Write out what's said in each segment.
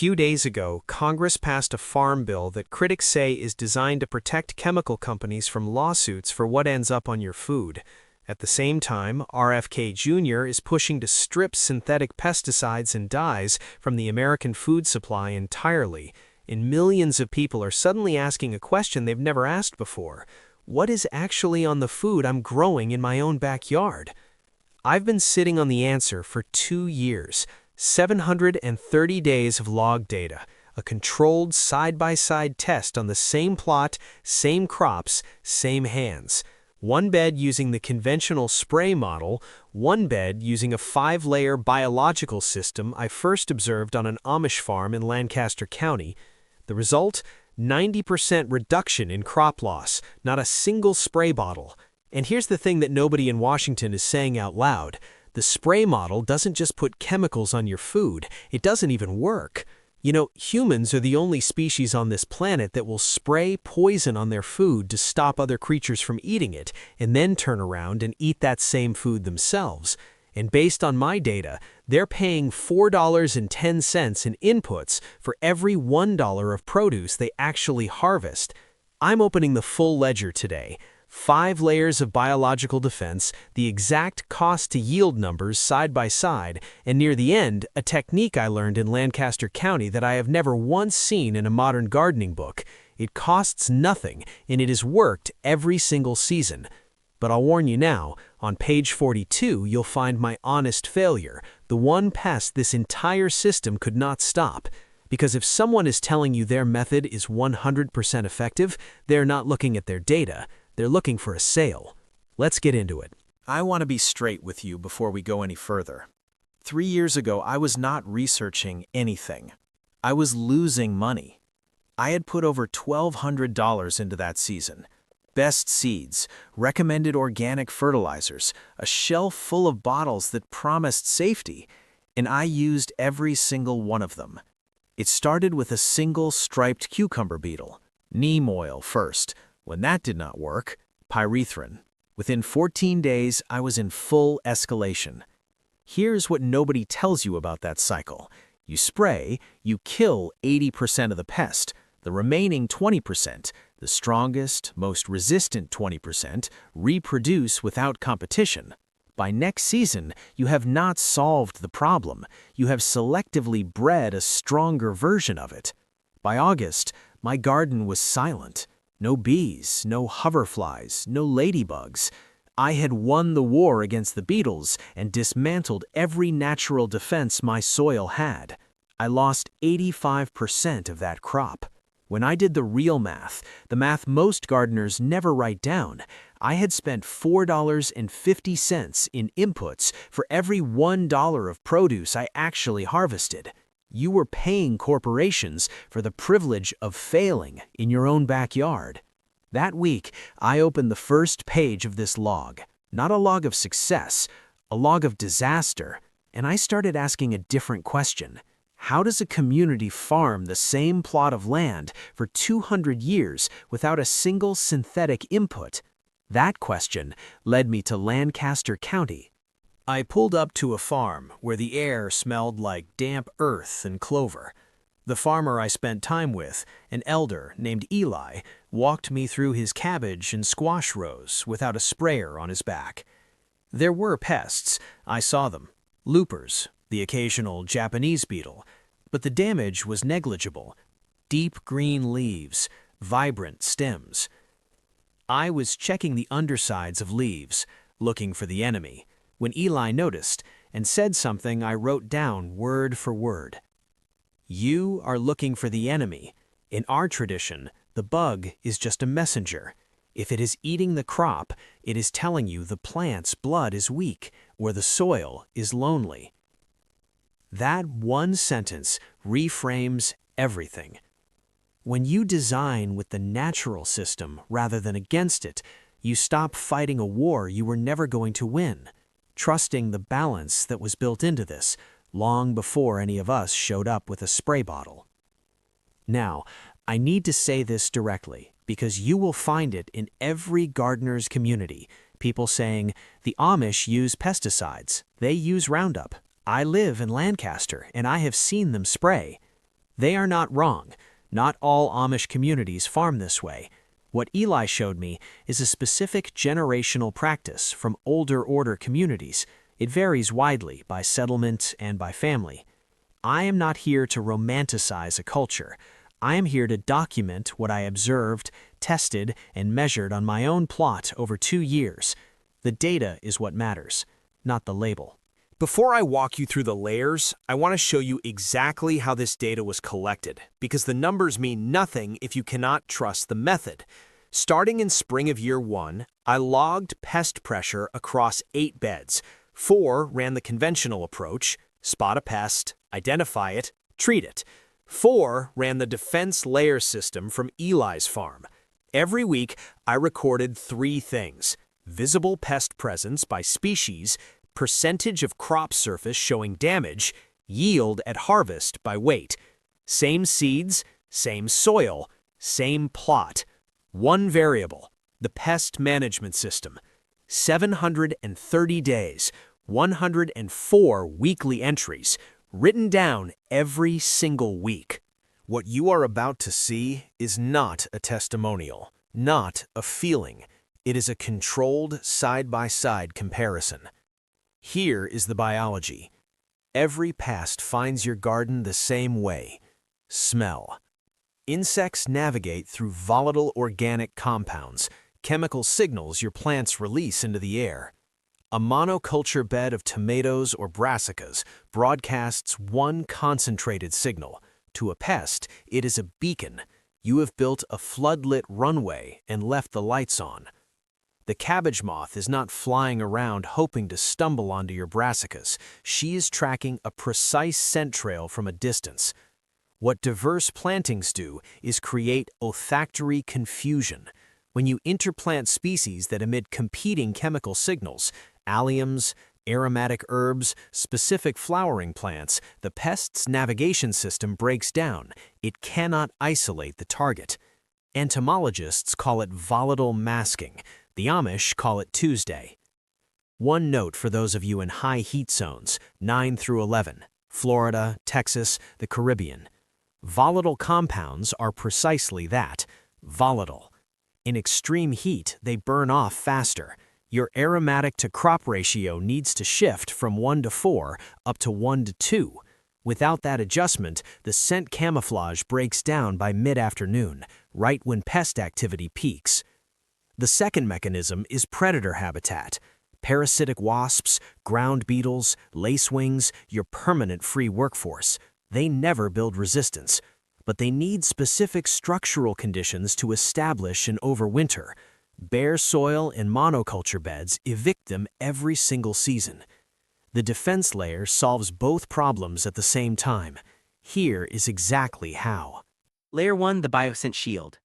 few days ago, Congress passed a farm bill that critics say is designed to protect chemical companies from lawsuits for what ends up on your food. At the same time, RFK Jr. is pushing to strip synthetic pesticides and dyes from the American food supply entirely, and millions of people are suddenly asking a question they've never asked before. What is actually on the food I'm growing in my own backyard? I've been sitting on the answer for 2 years. 730 days of log data, a controlled side-by-side test on the same plot, same crops, same hands. One bed using the conventional spray model, one bed using a 5-layer biological system I first observed on an Amish farm in Lancaster County. The result? 90% reduction in crop loss, not a single spray bottle. And here's the thing that nobody in Washington is saying out loud. The spray model doesn't just put chemicals on your food, it doesn't even work. You know, humans are the only species on this planet that will spray poison on their food to stop other creatures from eating it, and then turn around and eat that same food themselves. And based on my data, they're paying $4.10 in inputs for every $1 of produce they actually harvest. I'm opening the full ledger today. 5 layers of biological defense, the exact cost-to-yield numbers side by side, and near the end, a technique I learned in Lancaster County that I have never once seen in a modern gardening book. It costs nothing, and it has worked every single season. But I'll warn you now, on page 42 you'll find my honest failure, the one pest this entire system could not stop. Because if someone is telling you their method is 100% effective, they're not looking at their data. They're looking for a sale. Let's get into it. I want to be straight with you before we go any further. 3 years ago, I was not researching anything. I was losing money. I had put over $1,200 into that season. Best seeds, recommended organic fertilizers, a shelf full of bottles that promised safety, and I used every single one of them. It started with a single striped cucumber beetle, neem oil first. When that did not work, pyrethrin. Within 14 days, I was in full escalation. Here's what nobody tells you about that cycle. You spray, you kill 80% of the pest. The remaining 20%, the strongest, most resistant 20%, reproduce without competition. By next season, you have not solved the problem. You have selectively bred a stronger version of it. By August, my garden was silent. No bees, no hoverflies, no ladybugs. I had won the war against the beetles and dismantled every natural defense my soil had. I lost 85% of that crop. When I did the real math, the math most gardeners never write down, I had spent $4.50 in inputs for every $1 of produce I actually harvested. You were paying corporations for the privilege of failing in your own backyard. That week, I opened the first page of this log. Not a log of success, a log of disaster. And I started asking a different question. How does a community farm the same plot of land for 200 years without a single synthetic input? That question led me to Lancaster County. I pulled up to a farm where the air smelled like damp earth and clover. The farmer I spent time with, an elder named Eli, walked me through his cabbage and squash rows without a sprayer on his back. There were pests, I saw them, loopers, the occasional Japanese beetle, but the damage was negligible. Deep green leaves, vibrant stems. I was checking the undersides of leaves, looking for the enemy, when Eli noticed and said something I wrote down word for word. You are looking for the enemy. In our tradition, the bug is just a messenger. If it is eating the crop, it is telling you the plant's blood is weak or the soil is lonely. That one sentence reframes everything. When you design with the natural system rather than against it, you stop fighting a war you were never going to win, trusting the balance that was built into this, long before any of us showed up with a spray bottle. Now, I need to say this directly, because you will find it in every gardener's community. People saying, the Amish use pesticides, they use Roundup. I live in Lancaster, and I have seen them spray. They are not wrong. Not all Amish communities farm this way. What Eli showed me is a specific generational practice from older order communities. It varies widely by settlement and by family. I am not here to romanticize a culture. I am here to document what I observed, tested, and measured on my own plot over 2 years. The data is what matters, not the label. Before I walk you through the layers, I want to show you exactly how this data was collected, because the numbers mean nothing if you cannot trust the method. Starting in spring of year 1, I logged pest pressure across 8 beds. 4 ran the conventional approach: spot a pest, identify it, treat it. 4 ran the defense layer system from Eli's farm. Every week, I recorded 3 things: visible pest presence by species, percentage of crop surface showing damage, yield at harvest by weight. Same seeds, same soil, same plot. One variable: the pest management system. 730 days, 104 weekly entries, written down every single week. What you are about to see is not a testimonial, not a feeling. It is a controlled side-by-side comparison. Here is the biology. Every pest finds your garden the same way: smell. Insects navigate through volatile organic compounds, chemical signals your plants release into the air. A monoculture bed of tomatoes or brassicas broadcasts one concentrated signal. To a pest, it is a beacon. You have built a floodlit runway and left the lights on. The cabbage moth is not flying around hoping to stumble onto your brassicas. She is tracking a precise scent trail from a distance. What diverse plantings do is create olfactory confusion. When you interplant species that emit competing chemical signals, alliums, aromatic herbs, specific flowering plants, the pest's navigation system breaks down. It cannot isolate the target. Entomologists call it volatile masking. The Amish call it Tuesday. One note for those of you in high heat zones, 9 through 11, Florida, Texas, the Caribbean. Volatile compounds are precisely that, volatile. In extreme heat, they burn off faster. Your aromatic to crop ratio needs to shift from 1 to 4 up to 1 to 2. Without that adjustment, the scent camouflage breaks down by mid-afternoon, right when pest activity peaks. The second mechanism is predator habitat. Parasitic wasps, ground beetles, lacewings, your permanent free workforce. They never build resistance, but they need specific structural conditions to establish and overwinter. Bare soil and monoculture beds evict them every single season. The defense layer solves both problems at the same time. Here is exactly how. Layer 1, the bioscent shield.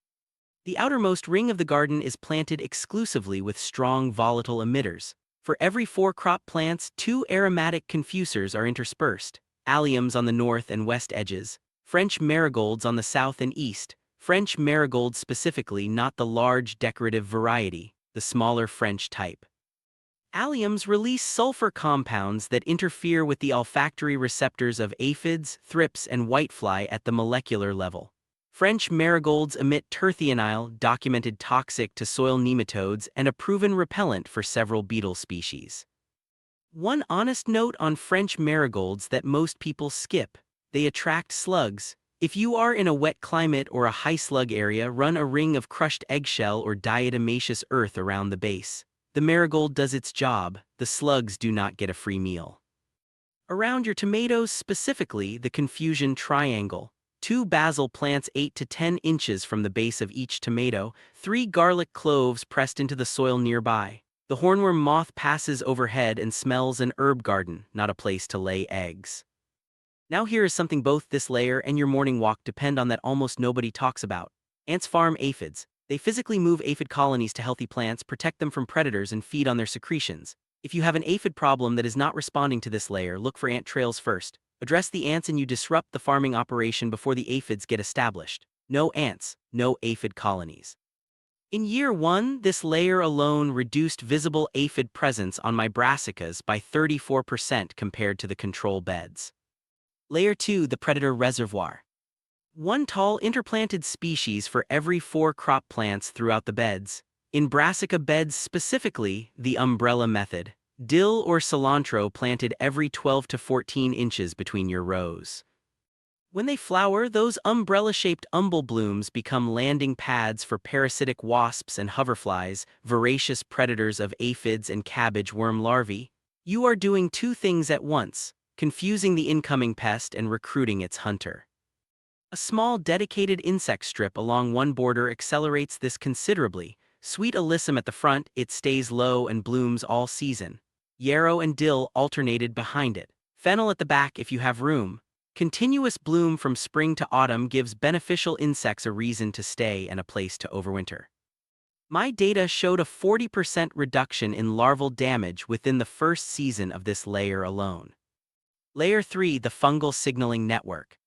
The outermost ring of the garden is planted exclusively with strong volatile emitters. For every 4 crop plants, 2 aromatic confusers are interspersed: alliums on the north and west edges, French marigolds on the south and east. French marigold specifically, not the large decorative variety, the smaller French type. Alliums release sulfur compounds that interfere with the olfactory receptors of aphids, thrips, and whitefly at the molecular level. French marigolds emit terthionyl, documented toxic to soil nematodes and a proven repellent for several beetle species. One honest note on French marigolds that most people skip: they attract slugs. If you are in a wet climate or a high slug area, run a ring of crushed eggshell or diatomaceous earth around the base. The marigold does its job, the slugs do not get a free meal. Around your tomatoes specifically, the confusion triangle: 2 basil plants 8 to 10 inches from the base of each tomato, 3 garlic cloves pressed into the soil nearby. The hornworm moth passes overhead and smells an herb garden, not a place to lay eggs. Now here is something both this layer and your morning walk depend on that almost nobody talks about. Ants farm aphids. They physically move aphid colonies to healthy plants, protect them from predators, and feed on their secretions. If you have an aphid problem that is not responding to this layer, look for ant trails first. Address the ants and you disrupt the farming operation before the aphids get established. No ants, no aphid colonies. In year 1, this layer alone reduced visible aphid presence on my brassicas by 34% compared to the control beds. Layer 2, the predator reservoir. One tall interplanted species for every 4 crop plants throughout the beds. In brassica beds specifically, the umbrella method. Dill or cilantro planted every 12 to 14 inches between your rows. When they flower, those umbrella-shaped umbel blooms become landing pads for parasitic wasps and hoverflies, voracious predators of aphids and cabbage worm larvae. You are doing 2 things at once, confusing the incoming pest and recruiting its hunter. A small dedicated insect strip along one border accelerates this considerably. Sweet alyssum at the front, it stays low and blooms all season. Yarrow and dill alternated behind it. Fennel at the back if you have room. Continuous bloom from spring to autumn gives beneficial insects a reason to stay and a place to overwinter. My data showed a 40% reduction in larval damage within the first season of this layer alone. Layer 3, the fungal signaling network.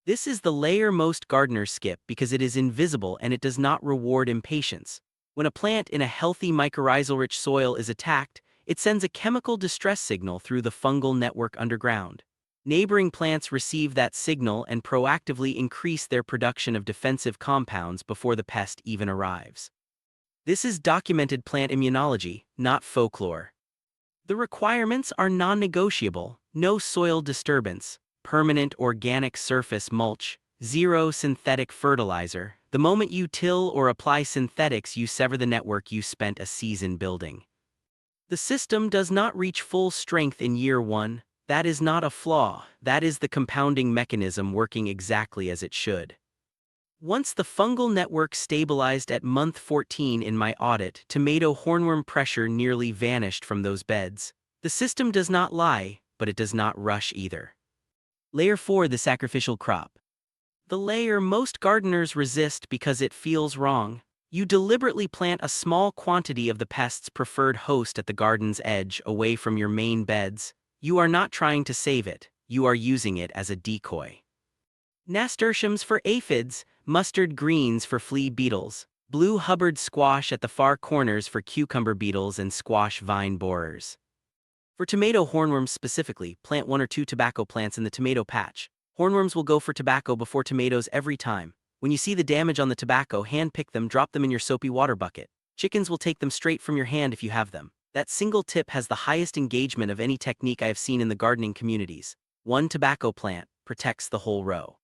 This is the layer most gardeners skip because it is invisible and it does not reward impatience. When a plant in a healthy mycorrhizal-rich soil is attacked, it sends a chemical distress signal through the fungal network underground. Neighboring plants receive that signal and proactively increase their production of defensive compounds before the pest even arrives. This is documented plant immunology, not folklore. The requirements are non-negotiable: no soil disturbance, permanent organic surface mulch, zero synthetic fertilizer. The moment you till or apply synthetics, you sever the network you spent a season building. The system does not reach full strength in year 1. That is not a flaw, that is the compounding mechanism working exactly as it should. Once the fungal network stabilized at month 14 in my audit, tomato hornworm pressure nearly vanished from those beds. The system does not lie, but it does not rush either. Layer 4, the sacrificial crop. The layer most gardeners resist because it feels wrong. You deliberately plant a small quantity of the pest's preferred host at the garden's edge away from your main beds. You are not trying to save it, you are using it as a decoy. Nasturtiums for aphids, mustard greens for flea beetles, blue Hubbard squash at the far corners for cucumber beetles and squash vine borers. For tomato hornworms specifically, plant 1 or 2 tobacco plants in the tomato patch. Hornworms will go for tobacco before tomatoes every time. When you see the damage on the tobacco, hand-pick them, drop them in your soapy water bucket. Chickens will take them straight from your hand if you have them. That single tip has the highest engagement of any technique I have seen in the gardening communities. 1 tobacco plant protects the whole row.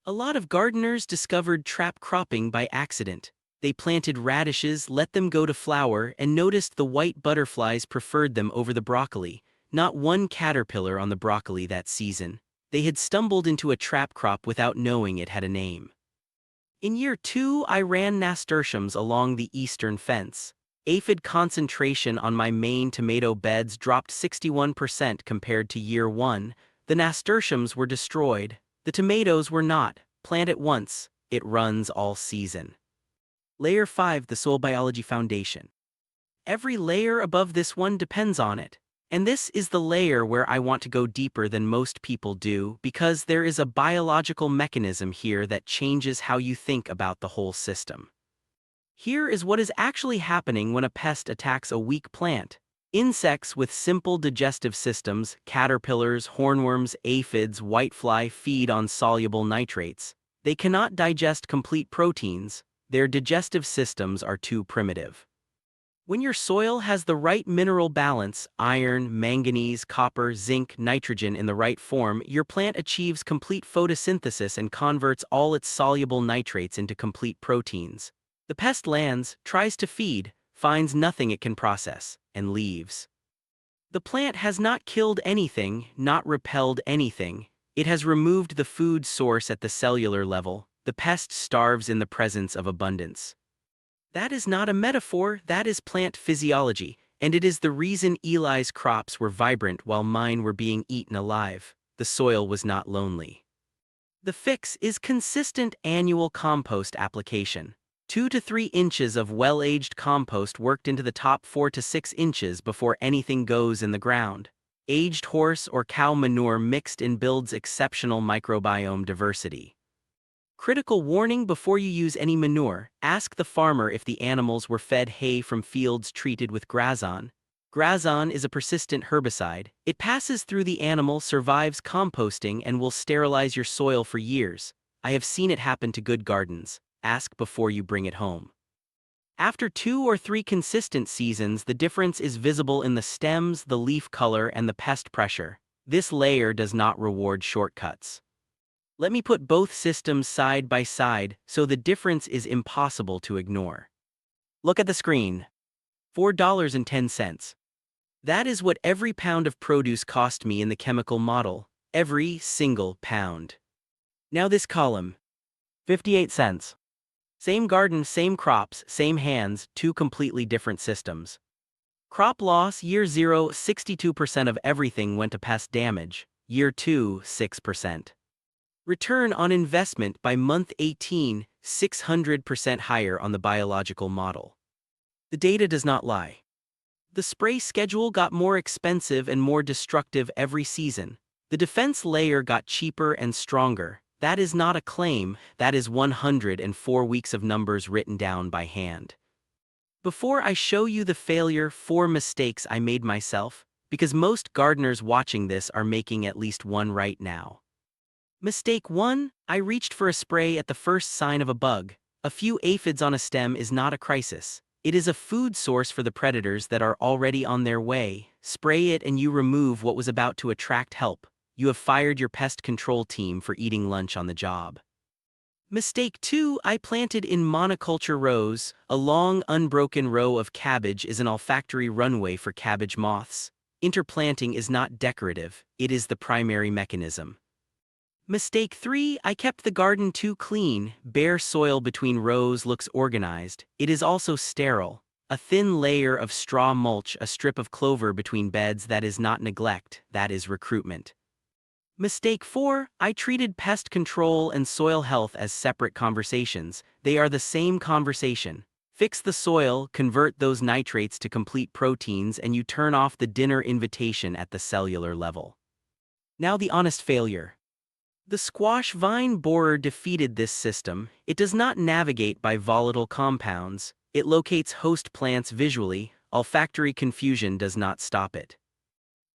A lot of gardeners discovered trap cropping by accident. They planted radishes, let them go to flower, and noticed the white butterflies preferred them over the broccoli. Not one caterpillar on the broccoli that season. They had stumbled into a trap crop without knowing it had a name. In year 2, I ran nasturtiums along the eastern fence. Aphid concentration on my main tomato beds dropped 61% compared to year 1. The nasturtiums were destroyed. The tomatoes were not. Plant it once, it runs all season. Layer 5, the soil biology foundation. Every layer above this one depends on it. And this is the layer where I want to go deeper than most people do, because there is a biological mechanism here that changes how you think about the whole system. Here is what is actually happening when a pest attacks a weak plant. Insects with simple digestive systems, caterpillars, hornworms, aphids, whitefly, feed on soluble nitrates. They cannot digest complete proteins. Their digestive systems are too primitive. When your soil has the right mineral balance, iron, manganese, copper, zinc, nitrogen in the right form, your plant achieves complete photosynthesis and converts all its soluble nitrates into complete proteins. The pest lands, tries to feed, finds nothing it can process, and leaves. The plant has not killed anything, not repelled anything. It has removed the food source at the cellular level. The pest starves in the presence of abundance. That is not a metaphor, that is plant physiology, and it is the reason Eli's crops were vibrant while mine were being eaten alive. The soil was not lonely. The fix is consistent annual compost application. 2 to 3 inches of well-aged compost worked into the top 4 to 6 inches before anything goes in the ground. Aged horse or cow manure mixed in builds exceptional microbiome diversity. Critical warning before you use any manure: ask the farmer if the animals were fed hay from fields treated with grazon. Grazon is a persistent herbicide. It passes through the animal, survives composting, and will sterilize your soil for years. I have seen it happen to good gardens. Ask before you bring it home. After 2 or 3 consistent seasons, the difference is visible in the stems, the leaf color, and the pest pressure. This layer does not reward shortcuts. Let me put both systems side by side so the difference is impossible to ignore. Look at the screen. $4.10. That is what every pound of produce cost me in the chemical model. Every single pound. Now this column. 58 cents. Same garden, same crops, same hands, 2 completely different systems. Crop loss, year 0, 62% of everything went to pest damage. Year 2, 6%. Return on investment by month 18, 600% higher on the biological model. The data does not lie. The spray schedule got more expensive and more destructive every season. The defense layer got cheaper and stronger. That is not a claim, that is 104 weeks of numbers written down by hand. Before I show you the failure, 4 mistakes I made myself, because most gardeners watching this are making at least one right now. Mistake 1, I reached for a spray at the first sign of a bug. A few aphids on a stem is not a crisis. It is a food source for the predators that are already on their way. Spray it and you remove what was about to attract help. You have fired your pest control team for eating lunch on the job. Mistake 2, I planted in monoculture rows. A long, unbroken row of cabbage is an olfactory runway for cabbage moths. Interplanting is not decorative, it is the primary mechanism. Mistake 3, I kept the garden too clean. Bare soil between rows looks organized. It is also sterile. A thin layer of straw mulch, a strip of clover between beds, that is not neglect, that is recruitment. Mistake 4, I treated pest control and soil health as separate conversations. They are the same conversation. Fix the soil, convert those nitrates to complete proteins, and you turn off the dinner invitation at the cellular level. Now the honest failure. The squash vine borer defeated this system. It does not navigate by volatile compounds. It locates host plants visually. Olfactory confusion does not stop it.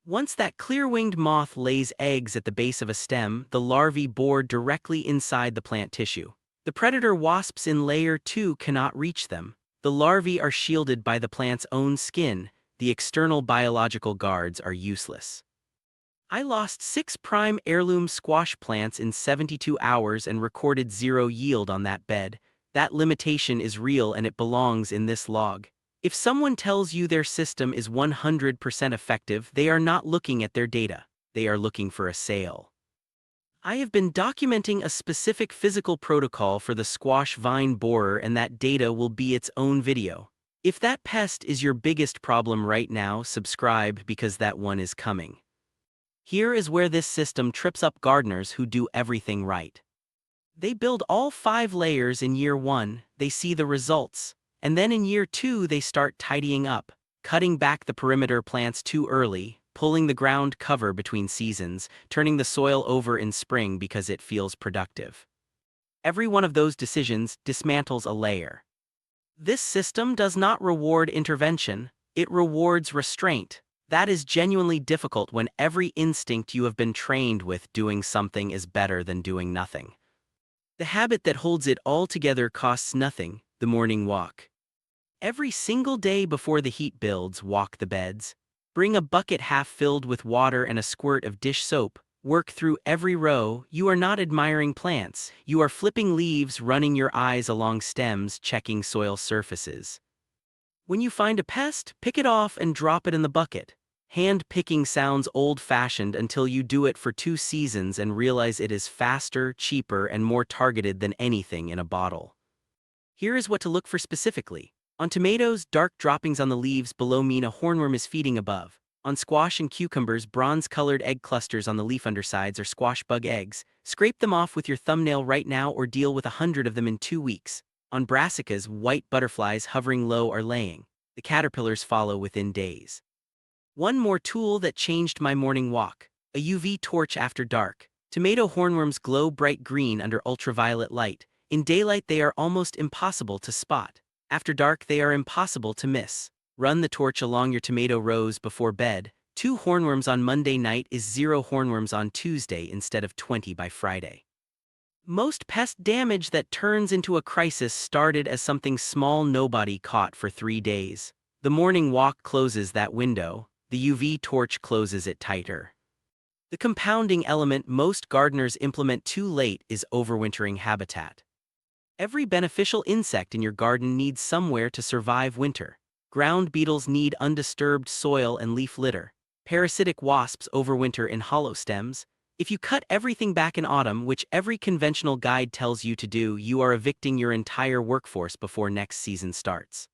Once that clear-winged moth lays eggs at the base of a stem, the larvae bore directly inside the plant tissue. The predator wasps in layer 2 cannot reach them. The larvae are shielded by the plant's own skin. The external biological guards are useless. I lost 6 prime heirloom squash plants in 72 hours and recorded 0 yield on that bed. That limitation is real and it belongs in this log. If someone tells you their system is 100% effective, they are not looking at their data. They are looking for a sale. I have been documenting a specific physical protocol for the squash vine borer, and that data will be its own video. If that pest is your biggest problem right now, subscribe because that one is coming. Here is where this system trips up gardeners who do everything right. They build all 5 layers in year 1, they see the results. And then in year 2 they start tidying up, cutting back the perimeter plants too early, pulling the ground cover between seasons, turning the soil over in spring because it feels productive. Every one of those decisions dismantles a layer. This system does not reward intervention, it rewards restraint. That is genuinely difficult when every instinct you have been trained with, doing something is better than doing nothing. The habit that holds it all together costs nothing, the morning walk. Every single day before the heat builds, walk the beds. Bring a bucket half filled with water and a squirt of dish soap. Work through every row. You are not admiring plants. You are flipping leaves, running your eyes along stems, checking soil surfaces. When you find a pest, pick it off and drop it in the bucket. Hand picking sounds old-fashioned until you do it for 2 seasons and realize it is faster, cheaper, and more targeted than anything in a bottle. Here is what to look for specifically. On tomatoes, dark droppings on the leaves below mean a hornworm is feeding above. On squash and cucumbers, bronze-colored egg clusters on the leaf undersides are squash bug eggs. Scrape them off with your thumbnail right now or deal with 100 of them in 2 weeks. On brassicas, white butterflies hovering low are laying. The caterpillars follow within days. One more tool that changed my morning walk. A UV torch after dark. Tomato hornworms glow bright green under ultraviolet light. In daylight they are almost impossible to spot. After dark they are impossible to miss. Run the torch along your tomato rows before bed. 2 hornworms on Monday night is 0 hornworms on Tuesday instead of 20 by Friday. Most pest damage that turns into a crisis started as something small nobody caught for 3 days. The morning walk closes that window, the UV torch closes it tighter. The compounding element most gardeners implement too late is overwintering habitat. Every beneficial insect in your garden needs somewhere to survive winter. Ground beetles need undisturbed soil and leaf litter. Parasitic wasps overwinter in hollow stems. If you cut everything back in autumn, which every conventional guide tells you to do, you are evicting your entire workforce before next season starts.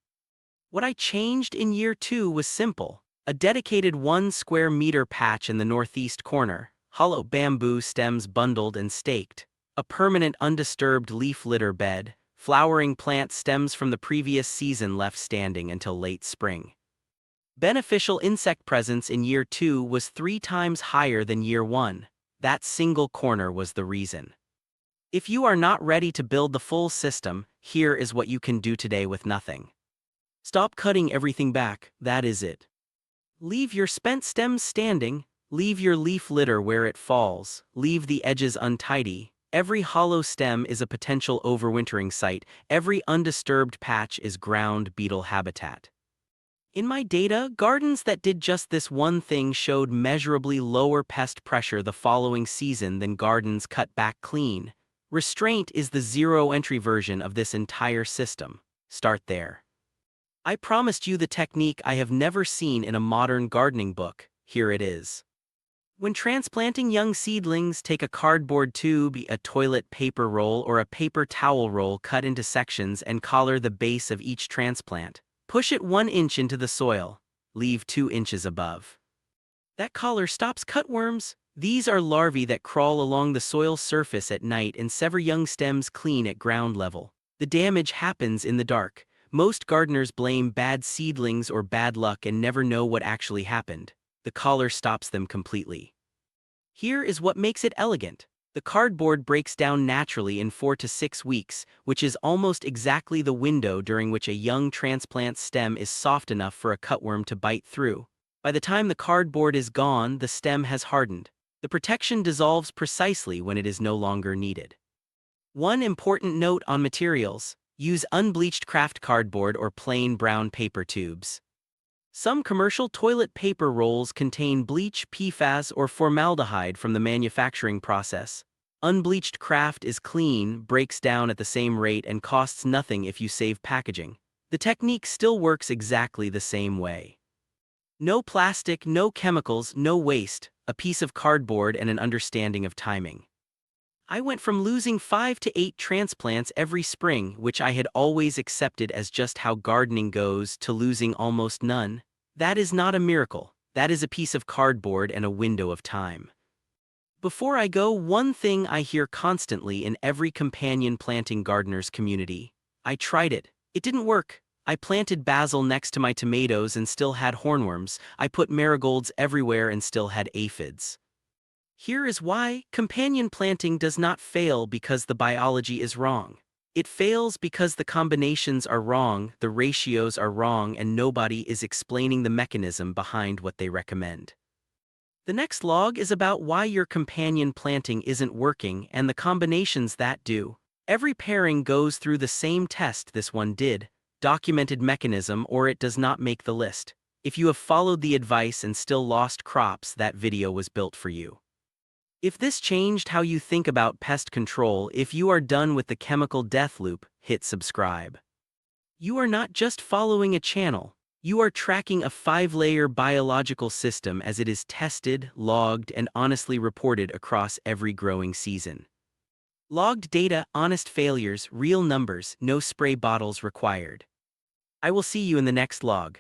What I changed in year 2 was simple. A dedicated 1 square meter patch in the northeast corner, hollow bamboo stems bundled and staked. A permanent undisturbed leaf litter bed, flowering plant stems from the previous season left standing until late spring. Beneficial insect presence in year 2 was 3 times higher than year 1. That single corner was the reason. If you are not ready to build the full system, here is what you can do today with nothing. Stop cutting everything back, that is it. Leave your spent stems standing, leave your leaf litter where it falls, leave the edges untidy. Every hollow stem is a potential overwintering site, every undisturbed patch is ground beetle habitat. In my data, gardens that did just this one thing showed measurably lower pest pressure the following season than gardens cut back clean. Restraint is the zero-entry version of this entire system. Start there. I promised you the technique I have never seen in a modern gardening book. Here it is. When transplanting young seedlings, take a cardboard tube, a toilet paper roll, or a paper towel roll cut into sections and collar the base of each transplant. Push it 1 inch into the soil. Leave 2 inches above. That collar stops cutworms. These are larvae that crawl along the soil surface at night and sever young stems clean at ground level. The damage happens in the dark. Most gardeners blame bad seedlings or bad luck and never know what actually happened. The collar stops them completely. Here is what makes it elegant. The cardboard breaks down naturally in 4 to 6 weeks, which is almost exactly the window during which a young transplant stem is soft enough for a cutworm to bite through. By the time the cardboard is gone, the stem has hardened. The protection dissolves precisely when it is no longer needed. One important note on materials: use unbleached craft cardboard or plain brown paper tubes. Some commercial toilet paper rolls contain bleach, PFAS, or formaldehyde from the manufacturing process. Unbleached craft is clean, breaks down at the same rate, and costs nothing if you save packaging. The technique still works exactly the same way. No plastic, no chemicals, no waste, a piece of cardboard and an understanding of timing. I went from losing 5 to 8 transplants every spring, which I had always accepted as just how gardening goes, to losing almost none. That is not a miracle. That is a piece of cardboard and a window of time. Before I go, one thing I hear constantly in every companion planting gardeners community: I tried it. It didn't work. I planted basil next to my tomatoes and still had hornworms. I put marigolds everywhere and still had aphids. Here is why: companion planting does not fail because the biology is wrong. It fails because the combinations are wrong, the ratios are wrong, and nobody is explaining the mechanism behind what they recommend. The next log is about why your companion planting isn't working and the combinations that do. Every pairing goes through the same test this one did: documented mechanism, or it does not make the list. If you have followed the advice and still lost crops, that video was built for you. If this changed how you think about pest control, if you are done with the chemical death loop, hit subscribe. You are not just following a channel. You are tracking a 5-layer biological system as it is tested, logged, and honestly reported across every growing season. Logged data, honest failures, real numbers, no spray bottles required. I will see you in the next log.